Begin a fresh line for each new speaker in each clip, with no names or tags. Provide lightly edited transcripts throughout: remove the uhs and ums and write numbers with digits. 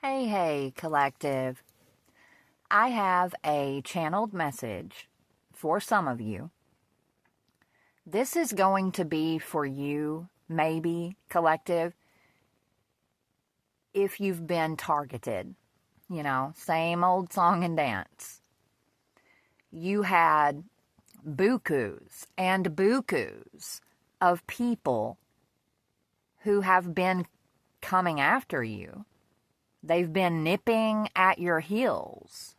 Hey, collective. I have a channeled message for some of you. This is going to be for you, maybe, collective, if you've been targeted. Same old song and dance. You had bukus and bukus of people who have been coming after you. They've been nipping at your heels.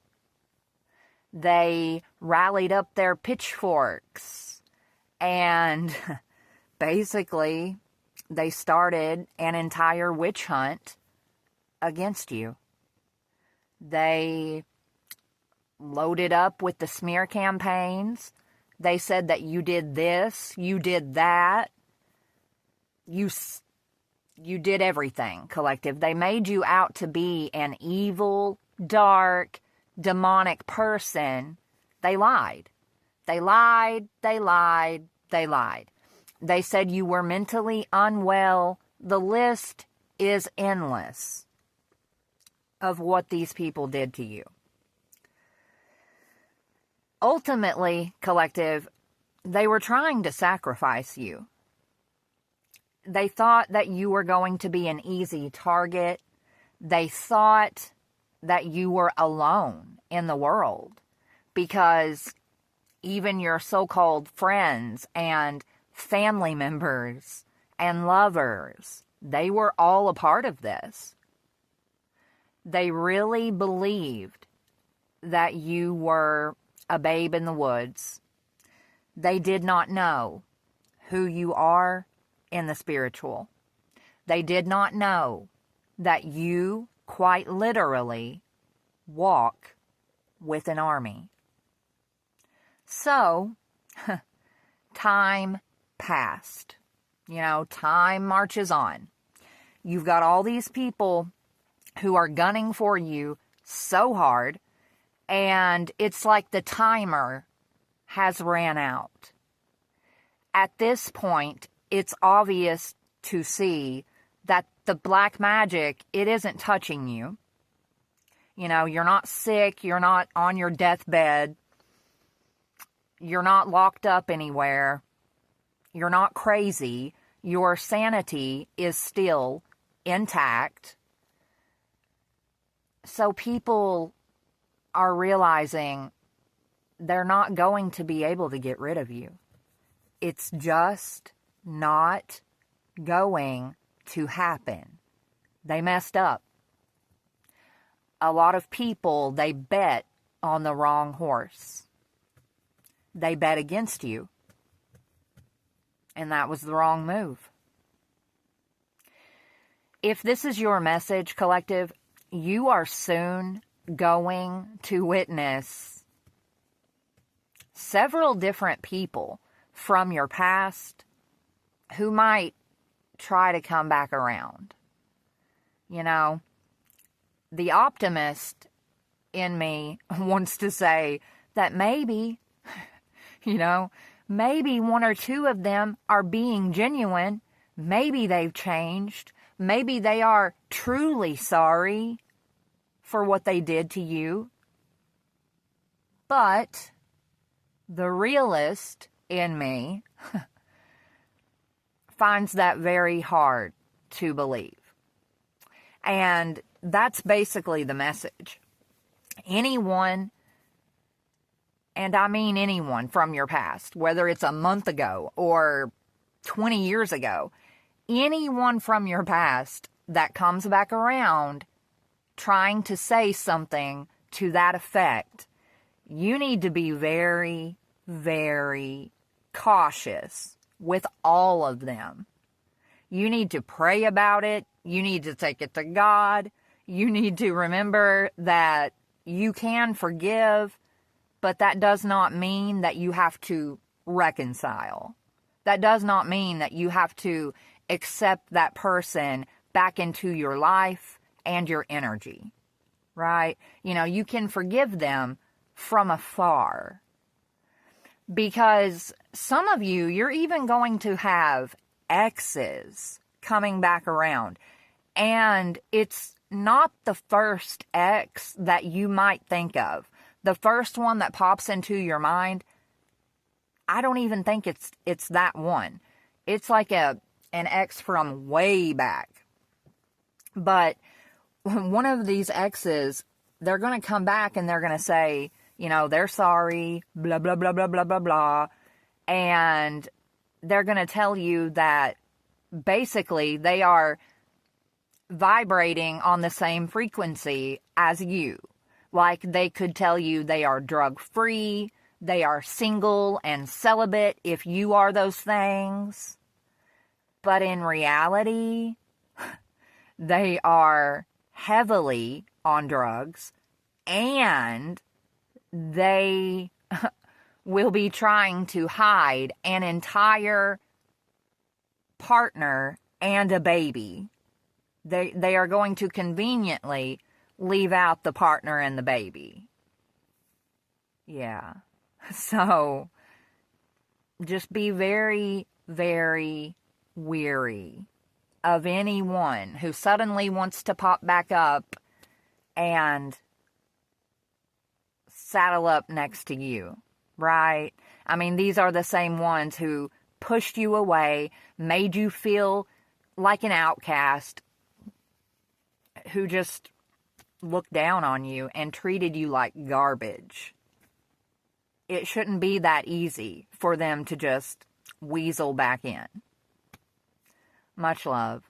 They rallied up their pitchforks and basically they started an entire witch hunt against you. They loaded up with the smear campaigns. They said that you did this, you did that. You did everything, collective. They made you out to be an evil, dark, demonic person. They lied. They lied. They said you were mentally unwell. The list is endless of what these people did to you. Ultimately, collective, they were trying to sacrifice you. They thought that you were going to be an easy target. They thought that you were alone in the world because even your so-called friends and family members and lovers, they were all a part of this. They really believed that you were a babe in the woods. They did not know who you are in the spiritual. They did not know that you quite literally walk with an army. So, time passed. Time marches on. You've got all these people who are gunning for you so hard, and it's like the timer has ran out. At this point, it's obvious to see that the black magic, it isn't touching you. You're not sick. You're not on your deathbed. You're not locked up anywhere. You're not crazy. Your sanity is still intact. So people are realizing they're not going to be able to get rid of you. It's just not going to happen. They messed up. A lot of people, they bet on the wrong horse. They bet against you. And that was the wrong move. If this is your message, collective, you are soon going to witness several different people from your past who might try to come back around. The optimist in me wants to say that maybe, maybe one or two of them are being genuine. Maybe they've changed. Maybe they are truly sorry for what they did to you. But the realist in me finds that very hard to believe. And that's basically the message. Anyone, and I mean anyone from your past, whether it's a month ago or 20 years ago, anyone from your past that comes back around trying to say something to that effect, you need to be very, very cautious with all of them. You need to pray about it. You need to take it to God. You need to remember that you can forgive, but that does not mean that you have to reconcile. That does not mean that you have to accept that person back into your life and your energy, right? You can forgive them from afar. Because some of you, you're even going to have exes coming back around. And it's not the first ex that you might think of. The first one that pops into your mind, I don't even think it's that one. It's like an ex from way back. But one of these exes, they're going to come back and they're going to say, they're sorry, blah, blah, blah, blah, blah, blah, blah. And they're going to tell you that basically they are vibrating on the same frequency as you. Like they could tell you they are drug-free, they are single and celibate if you are those things. But in reality, they are heavily on drugs, and they will be trying to hide an entire partner and a baby. They are going to conveniently leave out the partner and the baby. Yeah. So just be very, very weary of anyone who suddenly wants to pop back up and saddle up next to you, right? I mean, these are the same ones who pushed you away, made you feel like an outcast, who just looked down on you and treated you like garbage. It shouldn't be that easy for them to just weasel back in. Much love.